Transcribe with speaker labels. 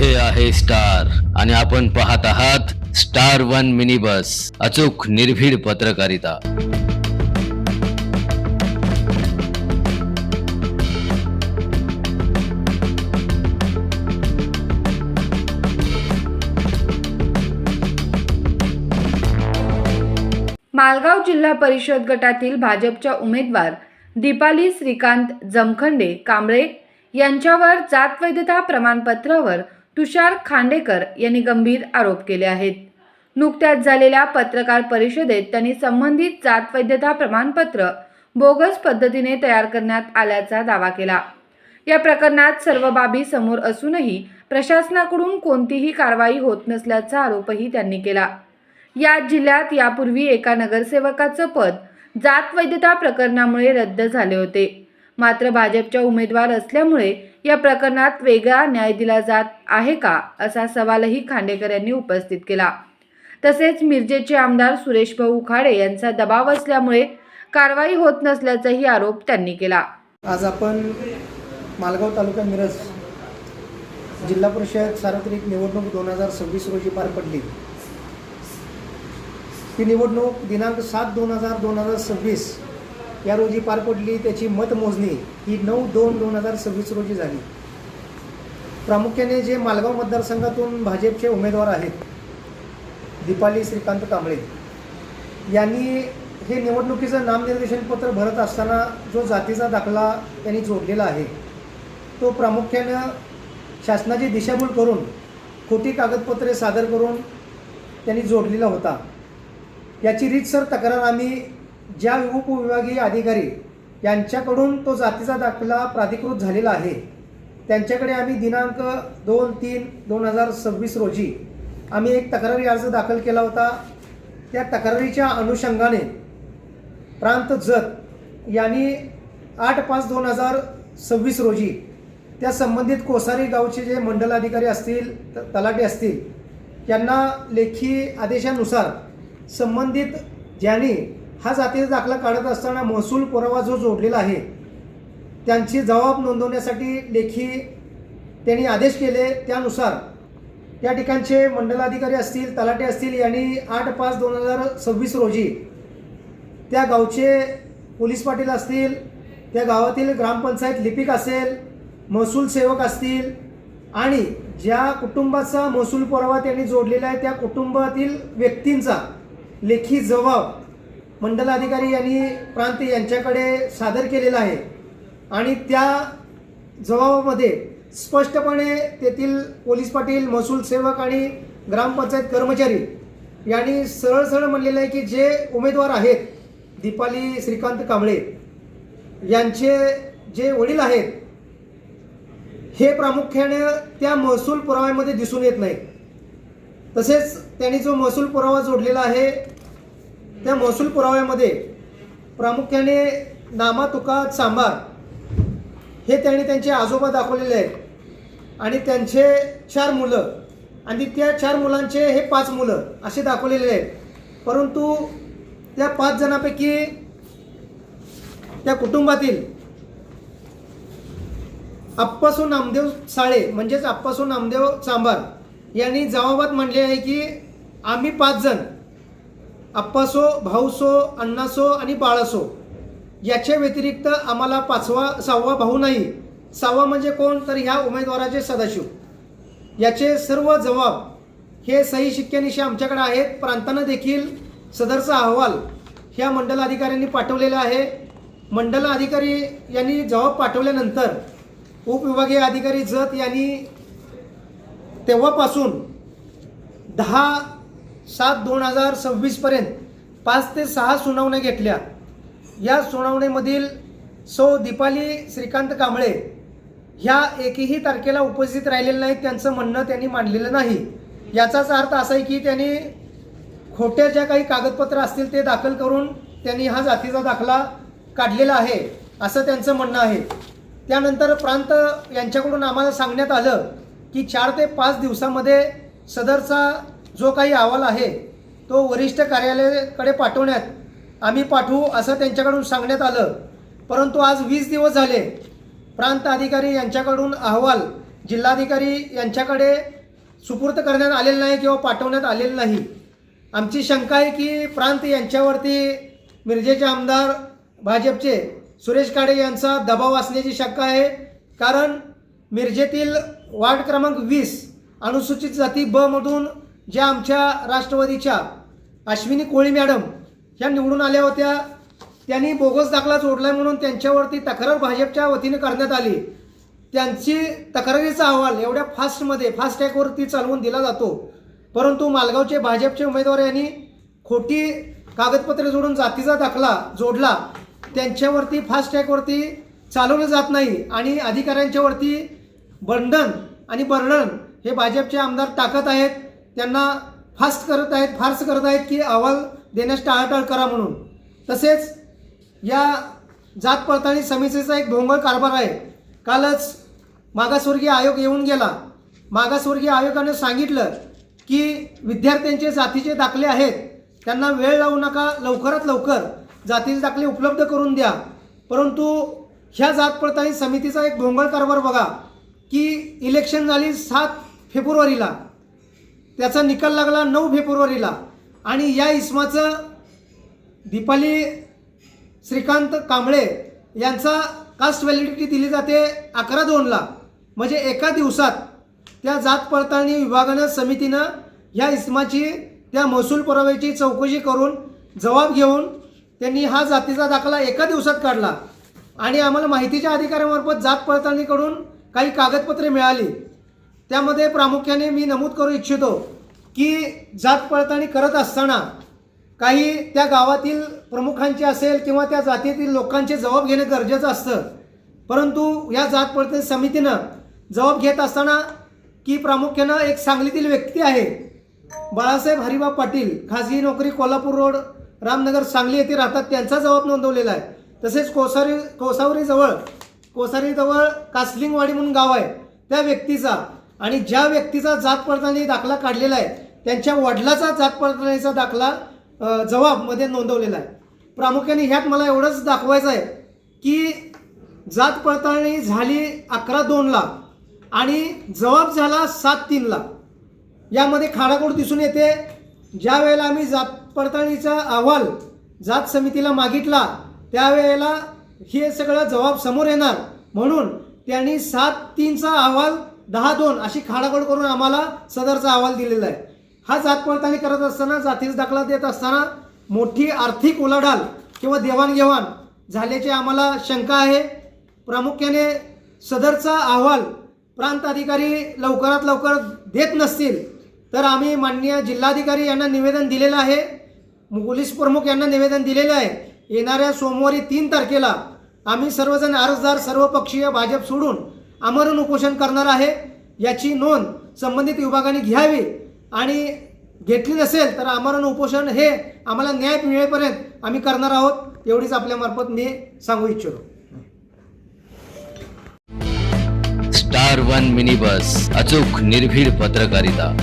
Speaker 1: हे आहे स्टार आणि आपण पाहत आहात स्टार वन मिनी बस, अचूक निर्भीड पत्रकारिता।
Speaker 2: मालगाव जिल्हा परिषद गटातील भाजपच्या उमेदवार दीपाली श्रीकांत जमखंडे कांबळे यांच्यावर जात वैधता प्रमाणपत्रावर तुषार खांडेकर यांनी गंभीर आरोप केले आहेत। नुकत्याच झालेल्या पत्रकार परिषदेत त्यांनी संबंधित जात वैधता प्रमाणपत्र बोगस पद्धतीने तयार करण्यात आल्याचा दावा केला। या प्रकरणात सर्व बाबी समोर असूनही प्रशासनाकडून कोणतीही कारवाई होत नसल्याचा आरोपही त्यांनी केला। या जिल्ह्यात यापूर्वी एका नगरसेवकाचं पद जात वैधता प्रकरणामुळे रद्द झाले होते, मात्र भाजपच्या उमेदवार असल्यामुळे या प्रकरणात वेगळा न्याय दिला जात आहे का, असा सवालही खांडेकर यांनी उपस्थित केला। तसेच मिरजेचे आमदार सुरेश भाऊ खाडे यांचा दबाव असल्यामुळे कारवाई होत नसल्याचाही आरोप त्यांनी केला।
Speaker 3: आज आपण मालगाव तालुका मिरज जिल्हा परिषद सार्वत्रिक निवडणूक 2026 रोजी पार पडली। ही निवडणूक दिनांक 7/2026 या रोजी पार पडली। त्याची मतमोजणी ही 9/2/2026 रोजी झाली। प्रामुख्याने जे मालगाव मतदारसंघातून भाजपचे उमेदवार आहेत दीपाली श्रीकांत कांबळे यांनी हे निवडणुकीचं नामनिर्देशन पत्र भरत असताना जो जातीचा दाखला त्यांनी जोडलेला आहे तो प्रामुख्याने शासनाची दिशाभूल करून खोटी कागदपत्रे सादर करून त्यांनी जोडलेला होता। याची रीतसर तक्रार आम्ही ज्या उपविभागीय अधिकारी यांच्याकडून तो जातीचा दाखला प्राधिकृत झालेला आहे त्यांच्याकडे आम्ही दिनांक 2/3/2026 रोजी आम्ही एक तक्रारी अर्ज दाखल केला होता। त्या तक्रारीच्या अनुषंगाने प्रांत जत यांनी 8/5/2026 रोजी त्या संबंधित कोसारी गावचे जे मंडल अधिकारी असतील तलाठी असतील यांना लेखी आदेशानुसार संबंधित ज्यांनी हा जातीचा दाखला काढत असताना महसूल पुरावा जो जोडलेला आहे त्यांची जबाब नोंदवण्यासाठी लेखी त्यांनी आदेश केले। त्यानुसार त्या ठिकाणचे मंडलाधिकारी असतील तलाठी असतील यांनी 8/5/2026 रोजी त्या गावचे पोलीस पाटील असतील, त्या गावातील ग्रामपंचायत लिपिक असेल, महसूल सेवक असतील आणि ज्या कुटुंबाचा महसूल पुरावा त्यांनी जोडलेला आहे त्या कुटुंबातील व्यक्तींचा लेखी जबाब मंडलाधिकारी यांनी प्रांत यांच्याकडे सादर केलेला आहे आणि त्या जबाबामध्ये स्पष्टपणे तेथील पोलीस पाटील, महसूल सेवक आणि ग्रामपंचायत कर्मचारी यांनी सरळ म्हणलेलं आहे की जे उमेदवार आहेत दीपाली श्रीकांत कांबळे यांचे जे वडील आहेत हे प्रामुख्याने त्या महसूल पुराव्यामध्ये दिसून येत नाही। तसेच त्यांनी जो महसूल पुरावा जोडलेला आहे त्या महसूल पुराव्यामध्ये प्रामुख्याने नामा तुका चांभार हे त्यांनी त्यांचे आजोबा दाखवलेले आहेत आणि त्यांचे 4 मुलं आणि त्या 4 मुलांचे हे 5 मुलं असे दाखवलेले आहेत। परंतु त्या 5 जणांपैकी त्या कुटुंबातील अप्पासो नामदेव साळे म्हणजेच अप्पासो नामदेव चांभार यांनी जबाबात म्हणले आहे की आम्ही 5 जण अप्पासो, भाऊसो, अण्णासो आणि बाळासो याच्या व्यतिरिक्त आम्हाला 6वा भाऊ नाही। 6वा म्हणजे कोण तर ह्या उमेदवाराचे सदाशिव याचे सर्व जबाब हे सही शिक्क्यानिशी आमच्याकडे आहेत। प्रांतानं देखील सदरचा अहवाल ह्या मंडल अधिकाऱ्यांनी पाठवलेला आहे। मंडल अधिकारी यांनी जबाब पाठवल्यानंतर उपविभागीय अधिकारी जत यांनी तेव्हापासून 10/7/2026 पर्यंत 5 ते 6 सुनावण्या घेतल्या। या सुनावणीमधील सौ दीपाली श्रीकांत कांबळे ह्या एकही तारखेला उपस्थित राहिलेल्या नाहीत। त्यांचं म्हणणं त्यांनी मांडलेलं नाही। याचाच अर्थ असा आहे की त्यांनी खोट्या ज्या काही कागदपत्र असतील ते दाखल करून त्यांनी हा जातीचा दाखला काढलेला आहे असं त्यांचं म्हणणं आहे। त्यानंतर प्रांत यांच्याकडून आम्हाला सांगण्यात आलं की 4 ते 5 दिवसामध्ये सदरचा जो काही अहवाल आहे तो वरिष्ठ कार्यालयाकडे पाठवण्यात आम्ही पाठवू असं त्यांच्याकडून सांगण्यात आलं। परंतु आज 20 दिवस झाले प्रांत अधिकारी यांच्याकडून अहवाल जिल्हाधिकारी यांच्याकडे सुपूर्द करण्यात आलेलं नाही किंवा पाठवण्यात आलेलं नाही. आमची शंका आहे की प्रांत यांच्यावरती मिरजेचे आमदार भाजपचे सुरेश खाडे यांचा दबाव असण्याची शंका आहे. कारण मिरजेतील वार्ड क्रमांक 20 अनुसूचित जाती ब मधून ज्या आमच्या राष्ट्रवादीच्या अश्विनी कोळी मॅडम ह्या निवडून आल्या होत्या, त्यांनी बोगस दाखला जोडला म्हणून त्यांच्यावरती तक्रार भाजपच्या वतीने करण्यात आली. त्यांची तक्रारीचा अहवाल एवढ्या फास्ट ट्रॅकवरती चालवून दिला जातो, परंतु मालगावचे भाजपचे उमेदवार यांनी खोटी कागदपत्रे जोडून जातीचा दाखला जोडला. त्यांच्यावरती फास्ट ट्रॅकवरती चालवलं जात नाही आणि अधिकाऱ्यांच्यावरती बंधन आणि बर्डन हे भाजपचे आमदार टाकत आहेत. त्यांना फार्स करत आहेत की अहवाल देण्यास टाळाटाळ करा म्हणून. तसेच या जात पडताळणी समितीचा एक भोंगळ कारभार आहे. कालच मागासवर्गीय आयोग येऊन गेला. मागासवर्गीय आयोगाने सांगितलं की विद्यार्थ्यांचे जातीचे दाखले आहेत, त्यांना वेळ लावू नका, लवकरात लवकर जातीचे दाखले उपलब्ध करून द्या. परंतु ह्या जात पडताळणी समितीचा एक भोंगळ कारभार बघा की इलेक्शन झाली 7 फेब्रुवारीला, त्याचा निकाल लागला 9 फेब्रुवारीला आणि या इसमाचं दीपाली श्रीकांत कांबळे यांचा कास्ट व्हॅलिडिटी दिली जाते 11/2ला. म्हणजे एका दिवसात त्या जात पडताळणी विभागानं समितीनं ह्या इसमाची त्या महसूल पुराव्याची चौकशी करून जबाब घेऊन त्यांनी हा जातीचा दाखला एका दिवसात काढला. आणि आम्हाला माहितीच्या अधिकाऱ्यांमार्फत जात पडताळणीकडून काही कागदपत्रे मिळाली. त्यामध्ये प्रामुख्याने मी नमूद करू इच्छितो की जात पडताळणी करत असताना काही त्या गावातील प्रमुखांचे असेल किंवा त्या जातीतील लोकांचे जबाब घेणे गरजेचं असतं. परंतु या जात पडताळणी समितीनं जबाब घेत असताना की प्रामुख्यानं एक सांगलीतील व्यक्ती आहे बाळासाहेब हरिबा पाटील, खाजगी नोकरी कोल्हापूर रोड रामनगर सांगली येथे राहतात, त्यांचा जबाब नोंदवलेला आहे. तसेच कोसारीजवळ कासलिंगवाडी म्हणून गाव आहे त्या व्यक्तीचा आणि ज्या व्यक्तीचा जात पडताळणी दाखला काढलेला आहे त्यांच्या वडिलाचा जात पडताळणीचा दाखला जबाबमध्ये नोंदवलेला आहे. प्रामुख्याने ह्यात मला एवढंच दाखवायचं आहे की जात पडताळणी झाली 11/2ला आणि जबाब झाला 7/3ला. यामध्ये खाडाखोड दिसून येते. ज्या वेळेला आम्ही जात पडताळणीचा अहवाल जात समितीला मागितला त्यावेळेला हे सगळं जबाब समोर येणार म्हणून त्यांनी 7/3चा अहवाल 10/2 अशी खाडाखोड करून आम्हाला सदरचा अहवाल दिलेला आहे. हा जात पडताळणी करत असताना जातीचा दाखला देत असताना मोठी आर्थिक उलाढाल किंवा देवाणघेवाण झाल्याची आम्हाला शंका आहे. प्रामुख्याने सदरचा अहवाल प्रांत अधिकारी लवकरात लवकर देत नसतील तर आम्ही माननीय जिल्हाधिकारी यांना निवेदन दिलेलं आहे, पोलीस प्रमुख यांना निवेदन दिलेलं आहे. येणाऱ्या सोमवारी 3 तारखेला आम्ही सर्वजण अर्जदार सर्वपक्षीय भाजप सोडून आमरण उपोषण करणार आहे. याची नोंद संबंधित विभागाने घ्यावी आणि घेतली नसेल तर आमरण उपोषण हे आम्हाला न्याय मिळेपर्यंत आम्ही करणार आहोत. एवढीच आपल्यामार्फत मी सांगू इच्छितो.
Speaker 1: स्टार 1 मिनी बस, अचूक निर्भीड पत्रकारिता.